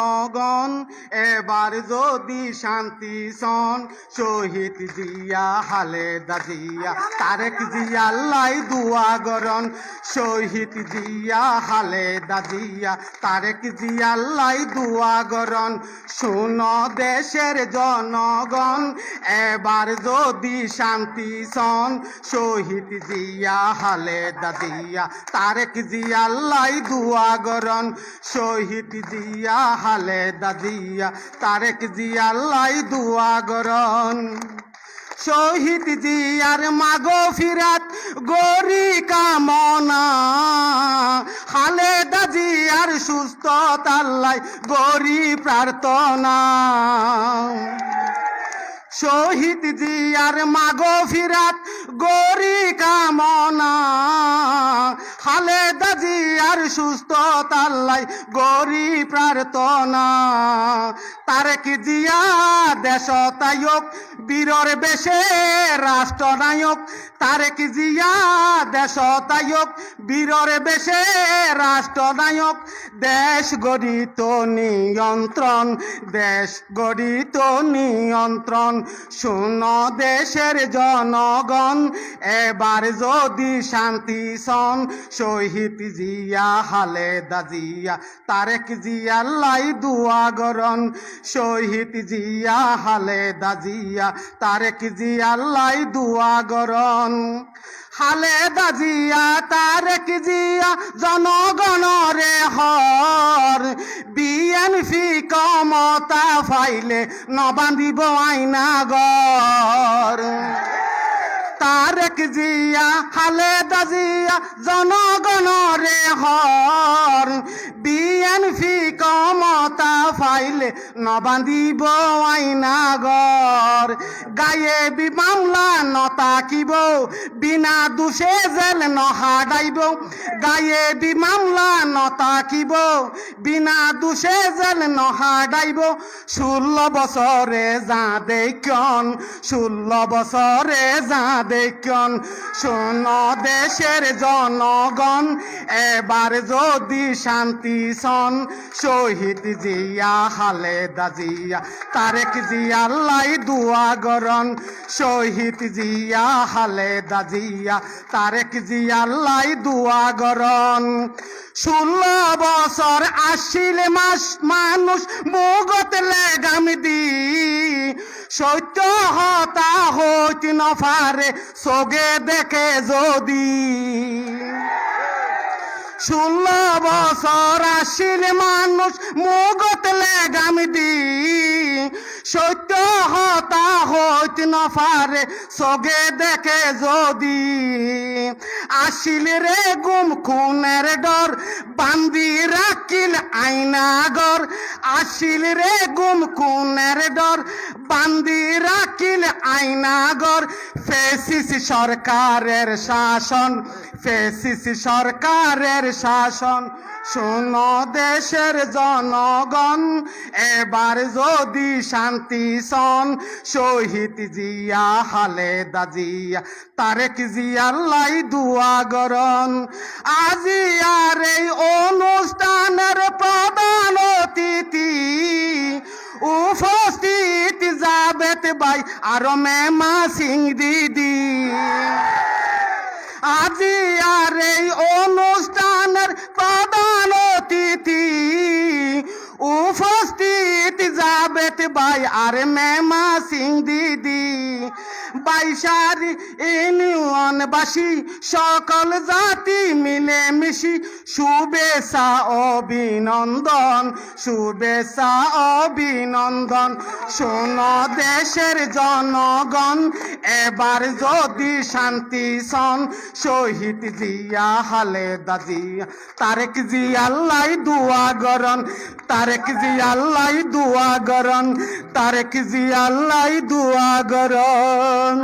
গণ এবার যদি শান্তি সন শহীদ জিয়া খালেদা জিয়া তারেক জিয়া লাই দুয়া গরন শহীদ জিয়া খালেদা জিয়া তারেক জিয়া লাই দুয়া গরন শুন দেশের জনগণ এবার যদি শান্তি সন শহীদ জিয়া খালেদা জিয়া তারেক জিয়া লাই দুয়া গরন শহীদ জিয়া খালেদা জিয়া তারেক জিয়া লাই দুয়া গরন শহীদ জিয়ার মাগফিরাত গরি কামনা খালেদা জিয়ার সুস্থতার লাই গরি প্রার্থনা শহীদ জিয়ার মাগফিরাত গরি কামনা খালেদা জিয়ার সুস্থতার লাই গরি প্রার্থনা তারেক জিয়া দেশতায়ক বীরর বেশে রাষ্ট্রনায়ক তারেক জিয়া দেশতায়ক বীরর বেশে রাষ্ট্রনায়ক দেশ গড়িত নিয়ন্ত্রণ দেশ গড়িত নিয়ন্ত্রণ শুন দেশের জনগণ এবার যদি শান্তি সন শহীদ জিয়া খালেদা জিয়া তারেক জিয়া লাই দুয়া গরন শহীদ জিয়া খালেদা জিয়া তারেক জিয়া লাই দুয়া গরন খালেদা জিয়া তারেক জিয়া জনগণরে হর বিএনপি ক্ষমতা ফাইলে নবান্ধিব আইনাগর তারেক জিয়া খালেদা জিয়া জনগণরে হর বিএনপি ক্ষমতা ফাইলে নবান্ধিব আইনাগর গায়ে বি মামলা নতাকিব বিনা দোষে জেল নহাডাইব গায়ে বি মামলা নতাকিব বিনা দোষে জেল নহাডাইব 16 বছরে যা দেখন 16 বছরে যা দেখন শোন দেশের জনগণ এবার যদি শান্তি সন শহীদ জিয়া খালেদা জিয়া তারেক জিয়া লাই দুয়া গরন শহীদ জিয়া খালেদা জিয়া তারেক জিয়া লাই দুয়া গরন 16 বছর আসিলে মাস মানুষ মুগত লেগাম দি সত্য হতা হইত নফারে সোগে দেখে যদি 16 বছর আসিলে মানুষ মুগত লেগাম দি সত্য হতা হইত নফারে সোগে দেখে যদি আসিল রে গুম খুনের ডর বান্দি রাখিল আইনাগর আসিল রে গুম খুনের ডর বান্দি রাখিল আইনাগর ফেসিস সরকারের শাসন ফেসিস সরকারের শাসন শোন দেশের জনগণ এবার যদি শান্তি সন শহীদ জিয়া খালেদা জিয়া তারেক জিয়া লাই দুয়া গরন আজি আর এই অনুষ্ঠানের প্রধান অতিথি উপস্থিত জাবেদ ভাই আর মেমা সিং দিদি আজি আর এই অনুষ্ঠানের প্রধান অতিথি উপস্থিত জাবেদ ভাই আর মেমা সিং দিদি বাইশারি ইউনিয়নবাসী সকল জাতি মিলে মিশি শুভেচ্ছা অভিনন্দন শুভেচ্ছা অভিনন্দন শোন দেশের জনগণ এবার যদি শান্তি সন শহীদ জিয়া খালেদা জিয়া তারেক জিয়া লাই দুয়া গরন তারেক জিয়া লাই দুয়া গরন তারেক জিয়া লাই দুয়া গরন